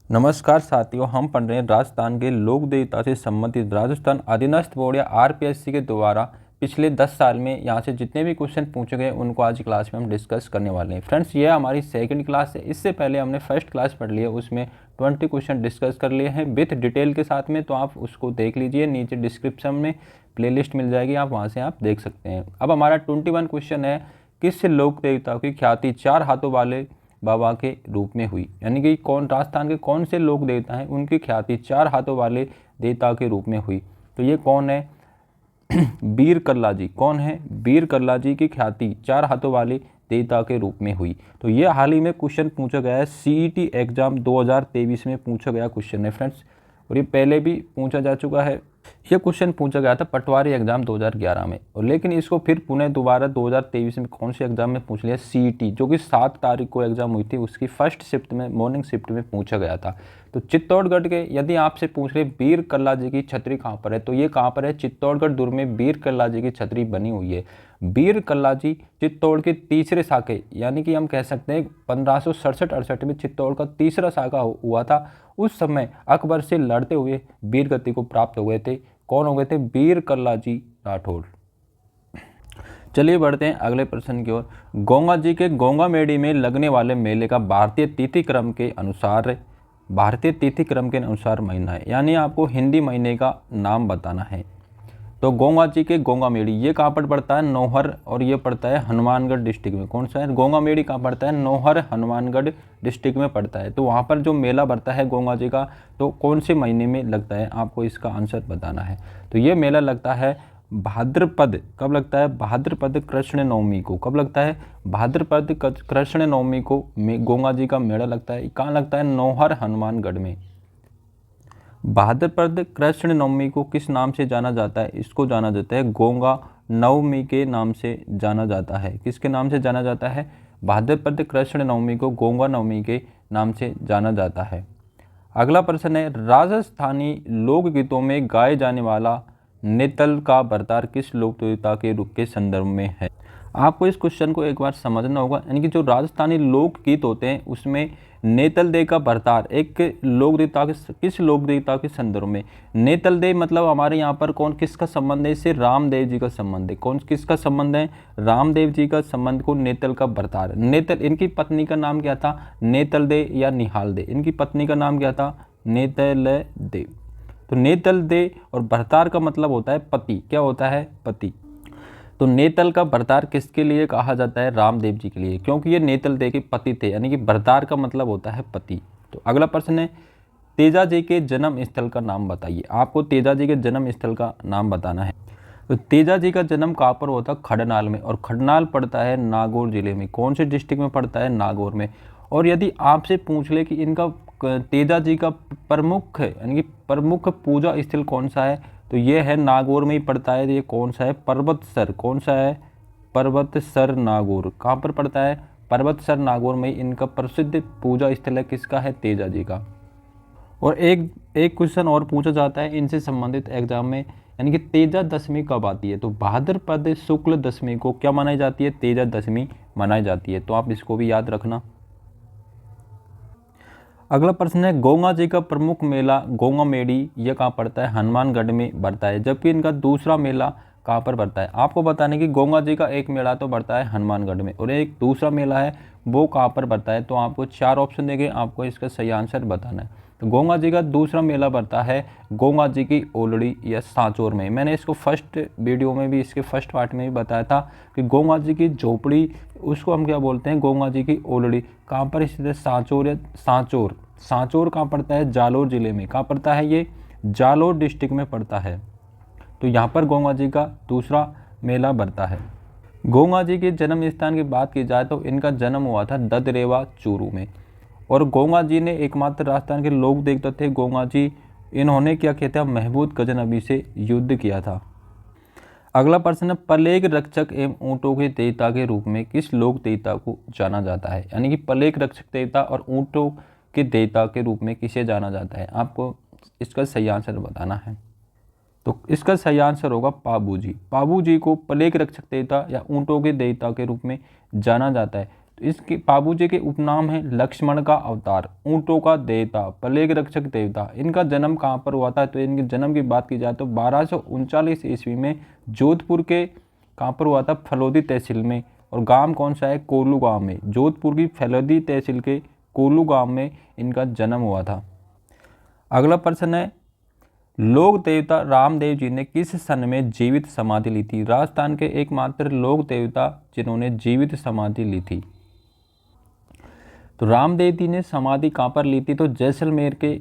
नमस्कार साथियों, हम पढ़ रहे हैं राजस्थान के लोक देवता से संबंधित राजस्थान अधीनस्थ बोर्ड या आरपीएससी के द्वारा पिछले 10 साल में यहाँ से जितने भी क्वेश्चन पूछे गए उनको आज क्लास में हम डिस्कस करने वाले हैं। फ्रेंड्स, ये हमारी सेकंड क्लास है। इससे पहले हमने फर्स्ट क्लास पढ़ ली है, उसमें 20 क्वेश्चन डिस्कस कर लिए हैं विथ डिटेल के साथ में, तो आप उसको देख लीजिए। नीचे डिस्क्रिप्शन में प्लेलिस्ट मिल जाएगी, आप वहाँ से आप देख सकते हैं। अब हमारा 21 क्वेश्चन है, किस लोक देवता की ख्याति 4 हाथों वाले बाबा के रूप में हुई। यानी कि कौन राजस्थान के कौन से लोक देवता हैं उनकी ख्याति 4 हाथों वाले देवता के रूप में हुई। तो ये कौन है? बीर कल्ला जी। कौन है? बीर कल्ला जी की ख्याति 4 हाथों वाले देवता के रूप में हुई। तो ये हाल ही में क्वेश्चन पूछा गया है, सीईटी एग्जाम 2023 में पूछा गया क्वेश्चन है फ्रेंड्स, और ये पहले भी पूछा जा चुका है। ये क्वेश्चन पूछा गया था पटवारी एग्जाम 2011 में, और लेकिन इसको फिर पुनः दोबारा 2023 में कौन से एग्जाम में पूछ लिया? सीईटी, जो कि 7 तारीख को एग्जाम हुई थी, उसकी फर्स्ट शिफ्ट में, मॉर्निंग शिफ्ट में पूछा गया था। तो चित्तौड़गढ़ के यदि आपसे पूछ रहे बीर कल्ला जी की छतरी कहाँ पर है, तो ये कहाँ पर है? चित्तौड़गढ़ दुर्ग में बीर कल्ला जी की छतरी बनी हुई है। बीर कल्ला जी चित्तौड़ के तीसरे शाखे, यानी कि हम कह सकते हैं 1567-68 में चित्तौड़ का तीसरा शाखा हुआ था। उस समय अकबर से लड़ते हुए वीर गति को प्राप्त हुए थे। कौन हो गए थे? बीर कल्ला जी राठौर। चलिए बढ़ते हैं अगले प्रश्न की ओर। गोंगा जी के गोंगा मेड़ी में लगने वाले मेले का भारतीय तिथि क्रम के अनुसार महीना है, यानी आपको हिंदी महीने का नाम बताना है। तो गोंगा जी के गोंगा मेड़ी ये कहाँ पर पड़ता है? नौहर, और ये पड़ता है हनुमानगढ़ डिस्ट्रिक्ट में। कौन सा है? गोंगा मेड़ी कहाँ पड़ता है? नौहर, हनुमानगढ़ डिस्ट्रिक्ट में पड़ता है। तो वहाँ पर जो मेला बढ़ता है गोंगा जी का, तो कौन से महीने में लगता है? आपको इसका आंसर बताना है। तो ये मेला लगता है भाद्रपद। कब लगता है? भाद्रपद कृष्ण नवमी को। कब लगता है? भाद्रपद कृष्ण नवमी को गोंगा जी का मेला लगता है। कहाँ लगता है? नौहर, हनुमानगढ़ में। भाद्रपद कृष्ण नवमी को किस नाम से जाना जाता है? इसको जाना जाता है गोंगा नवमी के नाम से जाना जाता है। किसके नाम से जाना जाता है? भाद्रपद कृष्ण नवमी को गोंगा नवमी के नाम से जाना जाता है। अगला प्रश्न है, राजस्थानी लोकगीतों में गाए जाने वाला नेतल का बरतार किस लोक देवता के रूप के संदर्भ में है? आपको इस क्वेश्चन को एक बार समझना होगा। यानी कि जो राजस्थानी लोकगीत होते हैं उसमें नेतल देव का बरतार एक लोक देवता के, किस लोक देवता के संदर्भ में? नेतल देव मतलब हमारे यहाँ पर कौन, किसका संबंध है? इससे रामदेव जी का संबंध है। कौन, किसका संबंध है? रामदेव जी का संबंध को नेतल का बरतार। नेतल, इनकी पत्नी का नाम क्या था? नेतल देव या निहाल देव। इनकी पत्नी का नाम क्या था? नेतल देव। तो नेतल देव और बरतार का मतलब होता है पति। क्या होता है? पति। तो नेतल का बरतार किसके लिए कहा जाता है? रामदेव जी के लिए, क्योंकि ये नेतल देव के पति थे। यानी कि बरतार का मतलब होता है पति। तो अगला प्रश्न है, तेजा जी के जन्म स्थल का नाम बताइए। आपको तेजा जी के जन्म स्थल का नाम बताना है। तो तेजा जी का जन्म कहाँ पर हुआ था? खडनाल में, और खडनाल पड़ता है नागौर जिले में। कौन से डिस्ट्रिक्ट में पड़ता है? नागौर में। और यदि आपसे पूछ ले कि इनका तेजा जी का प्रमुख यानी कि प्रमुख पूजा स्थल कौन सा है, तो ये है नागौर में ही पड़ता है। ये कौन सा है? पर्वतसर। कौन सा है? पर्वतसर नागौर। कहाँ पर पड़ता है? पर्वतसर नागौर में ही इनका प्रसिद्ध पूजा स्थल है। किसका है? तेजा जी का। और एक क्वेश्चन और पूछा जाता है इनसे संबंधित एग्जाम में, यानी कि तेजा दशमी कब आती है? तो भाद्रपद शुक्ल दशमी को क्या मनाई जाती है? तेजा दशमी मनाई जाती है। तो आप इसको भी याद रखना। अगला प्रश्न है, गोंगा जी का प्रमुख मेला गोंगा मेड़ी यह कहाँ पड़ता है? हनुमानगढ़ में बढ़ता है, जबकि इनका दूसरा मेला कहाँ पर बढ़ता है? आपको बताने कि गोंगा जी का एक मेला तो बढ़ता है हनुमानगढ़ में, और एक दूसरा मेला है वो कहाँ पर बढ़ता है? तो आपको 4 ऑप्शन देंगे, आपको इसका सही आंसर बताना है। तो गोंगा जी का दूसरा मेला बढ़ता है गोंगा जी की ओलड़ी या सांचौर में। मैंने इसको फर्स्ट वीडियो में भी, इसके फर्स्ट पार्ट में भी बताया था कि गोंगा जी की झोपड़ी, उसको हम क्या बोलते हैं? गोंगा जी की ओलड़ी। कहाँ पर स्थित है? सांचौर या सांचौर। सांचौर कहाँ पड़ता है? जालोर जिले में। कहाँ पड़ता है? ये जालोर डिस्ट्रिक्ट में पड़ता है। तो यहाँ पर गोंगा जी का दूसरा मेला बढ़ता है। गोंगा जी के जन्म स्थान की बात की जाए तो इनका जन्म हुआ था ददरेवा चूरू में, और गोंगा जी ने एकमात्र राजस्थान के लोक देवता थे गोंगा जी। इन्होंने क्या किया था? महमूद गजनबी से युद्ध किया था। अगला प्रश्न है, प्लेग रक्षक एवं ऊँटों के देवता के रूप में किस लोक देवता को जाना जाता है? यानी कि प्लेग रक्षक देवता और ऊँटों के देवता के रूप में किसे जाना जाता है? आपको इसका सही आंसर बताना है। तो इसका सही आंसर होगा पाबू जी। पाबू जी को प्लेग रक्षक देवता या ऊँटों के देवता के रूप में जाना जाता है। तो इसके पाबू जी के उपनाम हैं लक्ष्मण का अवतार, ऊँटों का देवता, प्लेग रक्षक देवता। इनका जन्म कहाँ पर हुआ था? तो इनके जन्म की बात की जाए तो 1239 ईस्वी में जोधपुर के कहाँ पर हुआ था? फलोदी तहसील में। और गांव कौन सा है? कोल्लू गांव में। जोधपुर की फलोदी तहसील के कोल्लू गांव में इनका जन्म हुआ था। अगला प्रश्न है, लोक देवता रामदेव जी ने किस सन में जीवित समाधि ली थी? राजस्थान के एकमात्र लोक देवता जिन्होंने जीवित समाधि ली थी। तो रामदेव जी ने समाधि कहाँ पर ली थी? तो जैसलमेर के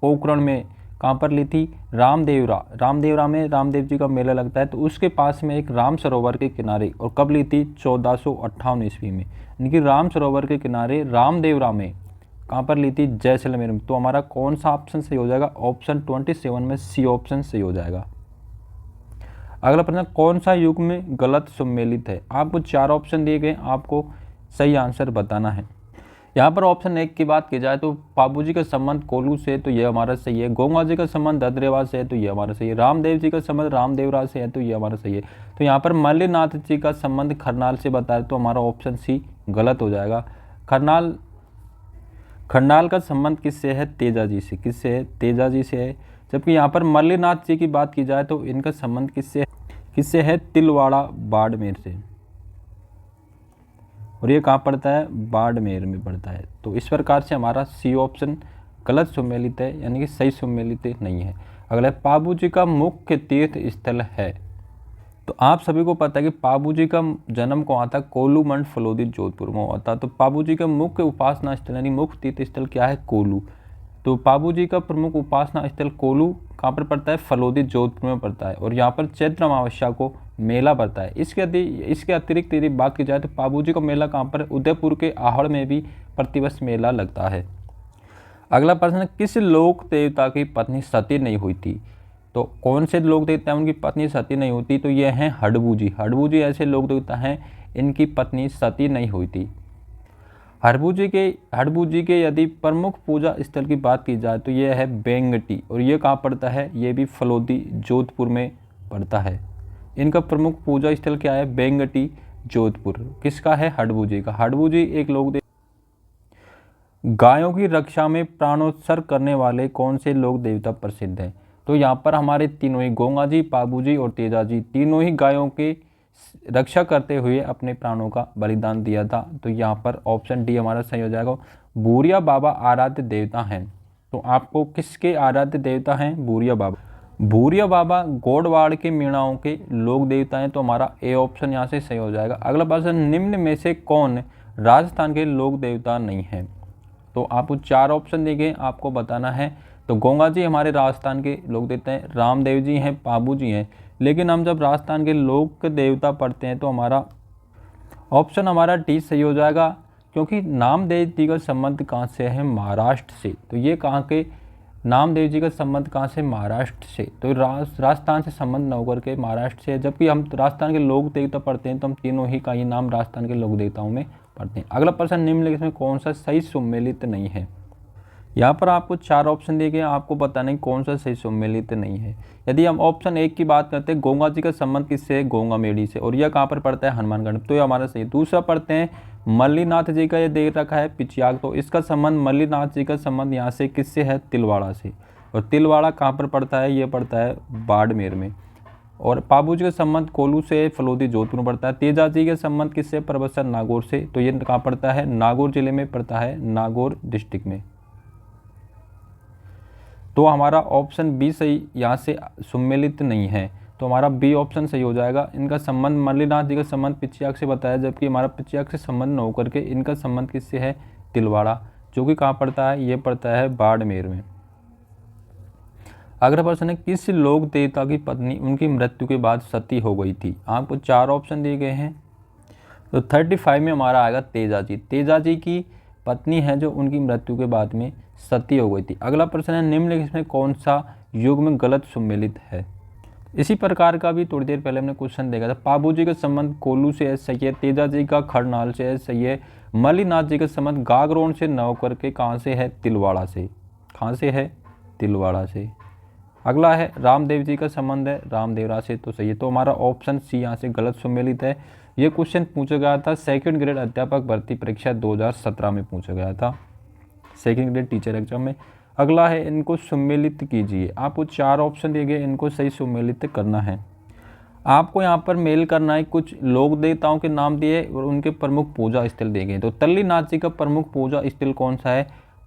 पोखरण में। कहाँ पर ली थी? रामदेवरा में रामदेव जी का मेला लगता है, तो उसके पास में एक राम सरोवर के किनारे। और कब ली थी? 1458 ईस्वी में। यानी कि राम सरोवर के किनारे रामदेवरा में कहाँ पर ली थी? जैसलमेर में। तो हमारा कौन सा ऑप्शन सही हो जाएगा? ऑप्शन 27 में सी ऑप्शन सही हो जाएगा। अगला प्रश्न, कौन सा युग में गलत सम्मिलित है? आपको 4 ऑप्शन दिए गए, आपको सही आंसर बताना है। यहाँ पर ऑप्शन 1 की बात की जाए तो पाबू जी का संबंध कोल्लू से, तो ये हमारा सही है। गोंगा जी का संबंध ददरेवा से है, तो ये हमारा सही है। रामदेव जी का संबंध रामदेवरा से है, तो ये हमारा सही है। तो यहाँ पर मल्लीनाथ जी का संबंध खरनाल से बताया, तो हमारा ऑप्शन सी गलत हो जाएगा। खरनाल का संबंध किससे है? तेजा जी से। किससे है? तेजा जी से है। जबकि यहाँ पर मल्लीनाथ जी की बात की जाए तो इनका संबंध किससे है? तिलवाड़ा बाड़मेर से। और ये कहाँ पड़ता है? बाड़मेर में पड़ता है। तो इस प्रकार से हमारा सी ऑप्शन गलत सम्मिलित है, यानी कि सही सम्मिलित नहीं है। अगला, पाबू जी का मुख्य तीर्थ स्थल है। तो आप सभी को पता है कि पाबू जी का जन्म कहाँ था? कोल्लू मंड फलोदी जोधपुर में हुआ था। तो पाबू जी का मुख्य उपासना स्थल यानी मुख्य तीर्थ स्थल क्या है? कोल्लू। तो पाबू जी का प्रमुख उपासना स्थल कोल्लू कहाँ पर पड़ता है? फलोदी जोधपुर में पड़ता है। और यहाँ पर चैत्र अमावस्या को मेला पड़ता है। इसके अतिरिक्त यदि बात की जाए तो पाबू जी का मेला कहाँ पर? उदयपुर के आहड़ में भी प्रतिवर्ष मेला लगता है। अगला प्रश्न, किस लोक देवता की पत्नी सती नहीं हुई थी? तो कौन से लोक देवता हैं उनकी पत्नी सती नहीं होती? तो ये हैं हडबू जी। हडबू जी ऐसे लोक देवता हैं इनकी पत्नी सती नहीं हुई थी। हडबू जी के यदि प्रमुख पूजा स्थल की बात की जाए तो ये है बेंगटी। और ये कहाँ पड़ता है? ये भी फलोदी जोधपुर में पड़ता है। इनका प्रमुख पूजा स्थल क्या है? बेंगटी जोधपुर। किसका है? हडबू जी का। हडबू जी एक लोक गायों की रक्षा में प्राणोत्सर्ग करने वाले कौन से लोक देवता प्रसिद्ध हैं? तो यहाँ पर हमारे तीनों ही गोंगा जी, पाबू जी और तेजा जी तीनों ही गायों के रक्षा करते हुए अपने प्राणों का बलिदान दिया था। तो यहाँ पर ऑप्शन डी हमारा सही हो जाएगा। बूरिया बाबा आराध्य देवता हैं। तो आपको किसके आराध्य देवता हैं? बूरिया बाबा गोडवाड़ के मीणाओं के लोक देवता हैं। तो हमारा ए ऑप्शन यहाँ से सही हो जाएगा। अगला प्रश्न, निम्न में से कौन राजस्थान के लोक देवता नहीं है? तो आपको 4 ऑप्शन दिए गए, आपको बताना है। तो गोंगा जी हमारे राजस्थान के लोक देवता हैं, रामदेव जी हैं, पाबू जी हैं। लेकिन हम जब राजस्थान के लोक देवता पढ़ते हैं तो हमारा ऑप्शन हमारा डी सही हो जाएगा, क्योंकि नामदेव जी का संबंध कहाँ से है? महाराष्ट्र से। तो ये कहाँ के नामदेव जी का संबंध कहाँ से? महाराष्ट्र से। तो राजस्थान से संबंध न होकर के महाराष्ट्र से है। जबकि हम राजस्थान के लोक देवता पढ़ते हैं तो हम तीनों ही का ही नाम राजस्थान के लोक देवताओं में पढ़ते हैं। अगला प्रश्न, निम्नलिखित में कौन सा सही सम्मिलित नहीं है? यहाँ पर आपको 4 ऑप्शन दिए गए, आपको बताना है कौन सा सही सम्मिलित नहीं है। यदि हम ऑप्शन 1 की बात करते हैं, गोंगा जी का संबंध किससे है? गोंगा मेढ़ी से। और यह कहाँ पर पड़ता है? हनुमानगढ़। तो ये हमारा सही। दूसरा पढ़ते हैं, मल्लीनाथ जी का ये दे रखा है पिचियाग। तो इसका संबंध मल्लीनाथ जी का संबंध यहाँ से किससे है? तिलवाड़ा से। और तिलवाड़ा कहाँ पर पड़ता है? ये पड़ता है बाड़मेर में। और पाबू जी का संबंध कोल्लू से फलोदी जोधपुर में पड़ता है। तेजा जी के संबंध किससे? परबत्सर नागौर से। तो ये कहाँ पड़ता है? नागौर जिले में पड़ता है, नागौर डिस्ट्रिक्ट में। तो हमारा ऑप्शन बी सही यहाँ से सम्मिलित नहीं है। तो हमारा बी ऑप्शन सही हो जाएगा। इनका संबंध मल्लीनाथ जी का संबंध पिचियाग से बताया, जबकि हमारा पिचियाग से संबंध न होकर के इनका संबंध किससे है? तिलवाड़ा, जो कि कहाँ पड़ता है? ये पड़ता है बाड़मेर में। अगला प्रश्न है, किस लोक देवता की पत्नी उनकी मृत्यु के बाद सती हो गई थी? आपको 4 ऑप्शन दिए गए हैं। तो 35 में हमारा आएगा तेजा जी। तेजा जी की पत्नी है जो उनकी मृत्यु के बाद में सती हो गई थी। अगला प्रश्न है, निम्नलिखित में कौन सा युग में गलत सम्मिलित है? इसी प्रकार का भी थोड़ी देर पहले हमने क्वेश्चन देखा था। पाबू जी का संबंध कोल्लू से है, सही है। तेजा जी का खरनाल से है, सही है। मल्लीनाथ जी का संबंध गागरोन से न होकर के कहाँ से है? तिलवाड़ा से। कहाँ से है? तिलवाड़ा से। अगला है, रामदेव जी का संबंध है रामदेवरा से, तो सही है। तो हमारा ऑप्शन सी यहाँ से गलत सम्मिलित है। ये क्वेश्चन पूछा गया था सेकंड ग्रेड अध्यापक भर्ती परीक्षा 2017 में पूछा गया था, सेकंड ग्रेड टीचर एग्जाम में। अगला है इनको सम्मिलित कीजिए। आपको 4 ऑप्शन दिए गए, इनको सही सम्मिलित करना है। आपको यहाँ पर मेल करना है, कुछ लोक देवताओं के नाम दिए और उनके प्रमुख पूजा स्थल दिए गए। तो तल्ली नाथ जी का प्रमुख पूजा स्थल कौन सा है?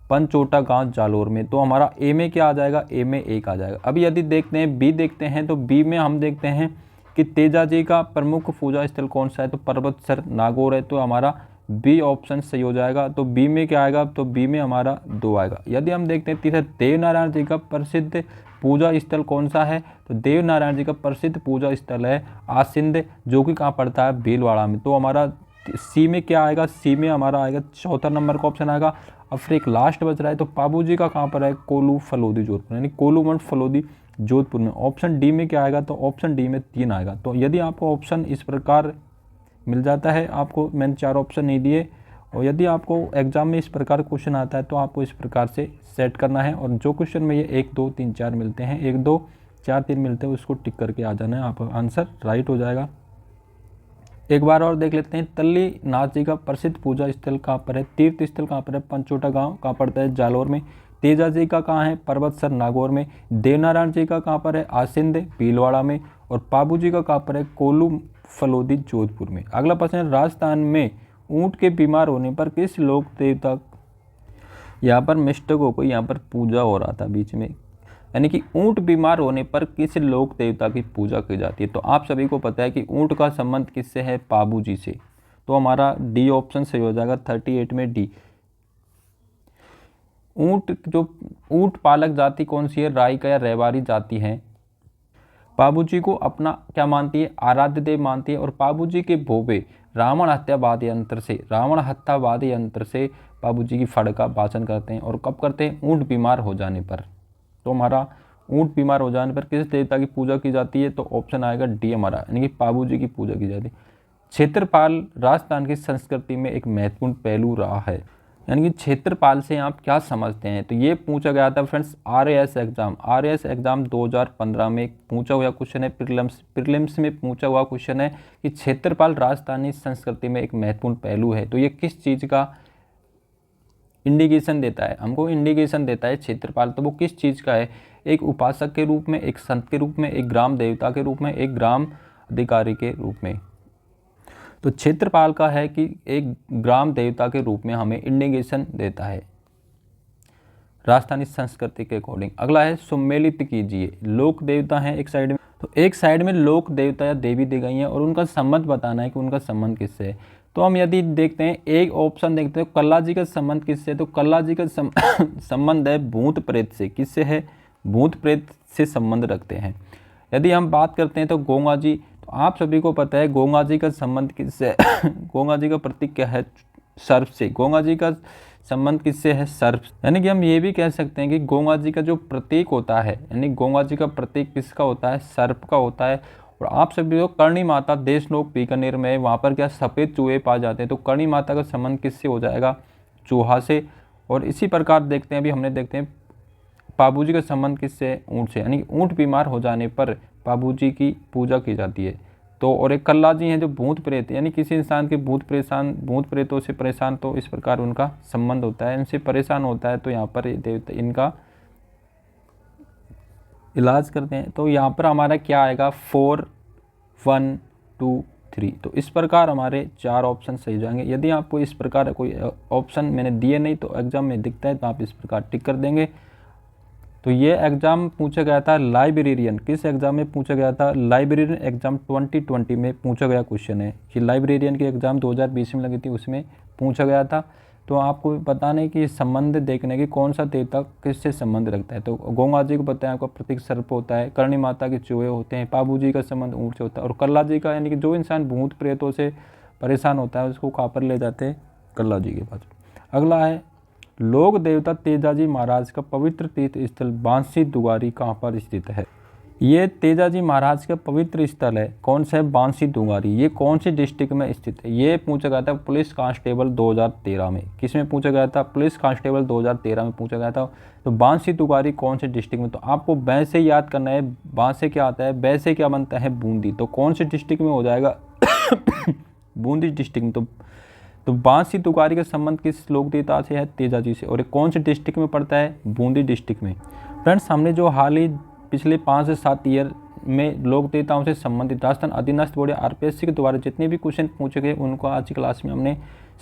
पंचोटा गांव जालोर में। तो हमारा ए में क्या आ जाएगा? ए में 1 आ जाएगा। अब यदि देखते हैं बी देखते हैं, तो बी में हम देखते हैं कि तेजा जी का प्रमुख पूजा स्थल कौन सा है? तो पर्वतसर नागौर है। तो हमारा बी ऑप्शन सही हो जाएगा। तो बी में क्या आएगा? तो बी में हमारा 2 आएगा। यदि हम देखते हैं तीसरा, देव नारायण जी का प्रसिद्ध पूजा स्थल कौन सा है? तो देव नारायण जी का प्रसिद्ध पूजा स्थल है आसिंद, जो कि कहाँ पड़ता है? भीलवाड़ा में। तो हमारा सी में क्या आएगा? सी में हमारा आएगा चौथा नंबर का ऑप्शन आएगा। अब फिर एक लास्ट बच रहा है, तो पाबू जी का कहाँ पर है? कोल्लू फलोदी जोधपुर, यानी कोल्लू मंड फलोदी जोधपुर में। ऑप्शन डी में क्या आएगा? तो ऑप्शन डी में 3 आएगा। तो यदि आपको ऑप्शन इस प्रकार मिल जाता है, आपको मैंने 4 ऑप्शन नहीं दिए, और यदि आपको एग्जाम में इस प्रकार क्वेश्चन आता है तो आपको इस प्रकार से सेट करना है। और जो क्वेश्चन में ये 1 2 3 4 मिलते हैं, 1 2 4 3 मिलते हैं, उसको टिक करके आ जाना है, आपका आंसर राइट हो जाएगा। एक बार और देख लेते हैं, तल्ली नाथ जी का प्रसिद्ध पूजा स्थल कहाँ पर है? तीर्थ स्थल कहाँ पर है? पंचोटा गांव कहाँ पड़ता है? जालोर में। तेजा जी का कहाँ है? पर्वतसर नागौर में। देवनारायण जी का कहाँ पर है? आसिंद भीलवाड़ा में। और पाबू जी का कहाँ पर है? कोल्लू फलोदी जोधपुर में। अगला प्रश्न है, राजस्थान में ऊंट के बीमार होने पर किस लोक देवता, यहाँ पर मिस्टेक को यहाँ पर पूजा हो रहा था बीच में, यानी कि ऊंट बीमार होने पर किस लोक देवता की पूजा की जाती है? तो आप सभी को पता है कि ऊंट का संबंध किससे है? पाबू जी से। तो हमारा डी ऑप्शन सही हो जाएगा, 38 में डी। ऊंट पालक जाति कौन सी है? राइका या रेवारी जाति है। पाबू जी को अपना क्या मानती है? आराध्य देव मानती है। और पाबू जी के भोवे रावण हत्यावाद यंत्र से पाबू जी की फड़ का वाचन करते हैं। और कब करते हैं? ऊंट बीमार हो जाने पर। तो हमारा ऊंट बीमार हो जाने पर किस देवता की पूजा की जाती है? तो ऑप्शन आएगा डी हमारा, यानी कि पाबू जी की पूजा की जाती है। क्षेत्रपाल राजस्थान की संस्कृति में एक महत्वपूर्ण पहलू रहा है, यानी कि क्षेत्रपाल से आप क्या समझते हैं? तो ये पूछा गया था फ्रेंड्स आरएएस एग्जाम 2015 में पूछा हुआ क्वेश्चन है, प्रीलिम्स में पूछा हुआ क्वेश्चन है कि क्षेत्रपाल राजस्थानी संस्कृति में एक महत्वपूर्ण पहलू है। तो ये किस चीज़ का इंडिकेशन देता है? हमको इंडिकेशन देता है क्षेत्रपाल, तो वो किस चीज़ का है? एक उपासक के रूप में, एक संत के रूप में, एक ग्राम देवता के रूप में, एक ग्राम अधिकारी के रूप में। तो क्षेत्रपाल का है कि एक ग्राम देवता के रूप में हमें इंडिकेशन देता है राजस्थानी संस्कृति के अकॉर्डिंग। अगला है सम्मिलित कीजिए। लोक देवता है एक साइड में, तो एक साइड में लोक देवता या देवी दी गई हैं और उनका संबंध बताना है कि उनका संबंध किससे है। तो हम यदि देखते हैं एक ऑप्शन देखते हैं, कल्ला जी का संबंध किससे है? तो कल्ला जी का संबंध है भूत प्रेत से। किससे है? भूत प्रेत से संबंध रखते हैं। यदि हम बात करते हैं तो गोंगा जी, तो आप सभी को पता है गोंगा जी का संबंध किससे गोंगा जी का प्रतीक क्या है? सर्प से। गोंगा जी का संबंध किससे है? सर्प। यानी कि हम ये भी कह सकते हैं कि गोंगा जी का जो प्रतीक होता है, यानी गोंगा जी का प्रतीक किसका होता है? सर्प का होता है। और आप सभी को करणी माता देशनोक बीकानेर में, वहाँ पर क्या सफ़ेद चूहे पाए जाते हैं, तो करणी माता का संबंध किससे हो जाएगा? चूहा से। और इसी प्रकार देखते हैं, अभी हमने देखते हैं पाबू जी का संबंध किससे? ऊँट से, यानी ऊँट बीमार हो जाने पर पाबू जी की पूजा की जाती है। तो और एक कल्ला जी हैं जो भूत प्रेत, यानी किसी इंसान के भूत प्रेतों से परेशान, तो इस प्रकार उनका संबंध होता है, इनसे परेशान होता है, तो यहाँ पर देवता इनका इलाज करते हैं। तो यहाँ पर हमारा क्या आएगा? 4 1 2 3। तो इस प्रकार हमारे 4 ऑप्शन सही जाएंगे। यदि आपको इस प्रकार कोई ऑप्शन मैंने दिए नहीं तो एग्जाम में दिखता है, तो आप इस प्रकार टिक कर देंगे। तो ये एग्ज़ाम पूछा गया था लाइब्रेरियन, किस एग्ज़ाम में पूछा गया था? लाइब्रेरियन एग्ज़ाम 2020 में पूछा गया क्वेश्चन है कि लाइब्रेरियन की एग्ज़ाम 2020 में लगी थी, उसमें पूछा गया था। तो आपको बताना है कि संबंध देखने की कौन सा देवता किससे संबंध रखता है। तो गोंगा जी को पता है, आपका प्रतीक सर्प होता है, करणी माता के चूहे होते हैं, पाबू जी का संबंध ऊँट से होता है, और कल्ला जी का, यानी कि जो इंसान भूत प्रेतों से परेशान होता है उसको कहाँ पर ले जाते हैं? कल्ला जी के पास। अगला है लोक देवता तेजाजी महाराज का पवित्र तीर्थ स्थल बांसी दुगारी कहाँ पर स्थित है? ये तेजाजी महाराज का पवित्र स्थल है, कौन सा है? बांसी दुगारी। ये कौन सी डिस्ट्रिक्ट में स्थित है? ये पूछा गया था पुलिस कांस्टेबल 2013 में। किस में पूछा गया था? पुलिस कांस्टेबल 2013 में पूछा गया था। तो बांसी दुगारी कौन से डिस्ट्रिक्ट में? तो आपको बै से याद करना है, बां से क्या आता है? बै से क्या बनता है? बूंदी। तो कौन से डिस्ट्रिक्ट में हो जाएगा? बूंदी डिस्ट्रिक्ट में। तो बांसी तुगारी का संबंध किस लोक देवता से है? तेजाजी से। और ये कौन से डिस्ट्रिक्ट में पड़ता है? बूंदी डिस्ट्रिक्ट में। फ्रेंड्स, हमने जो हाल ही पिछले 5 से 7 ईयर में लोक देवताओं से संबंधित राजस्थान अधीनस्थ बोर्ड या आरपीएससी के द्वारा जितने भी क्वेश्चन पूछे गए उनको आज की क्लास में हमने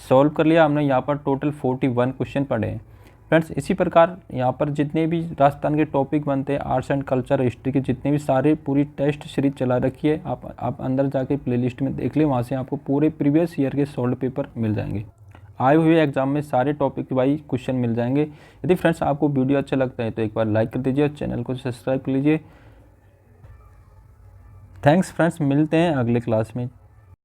सॉल्व कर लिया। हमने यहाँ पर टोटल 41 क्वेश्चन पढ़े हैं। फ्रेंड्स, इसी प्रकार यहाँ पर जितने भी राजस्थान के टॉपिक बनते हैं, आर्ट्स एंड कल्चर, हिस्ट्री के जितने भी सारे पूरी टेस्ट सीरीज चला रखी है, आप अंदर जाके प्लेलिस्ट में देख लें, वहाँ से आपको पूरे प्रीवियस ईयर के सॉल्व पेपर मिल जाएंगे। आए हुए एग्जाम में सारे टॉपिक वाइज क्वेश्चन मिल जाएंगे। यदि फ्रेंड्स आपको वीडियो अच्छा लगता है तो एक बार लाइक कर दीजिए और चैनल को सब्सक्राइब कर लीजिए। थैंक्स फ्रेंड्स, मिलते हैं अगले क्लास में।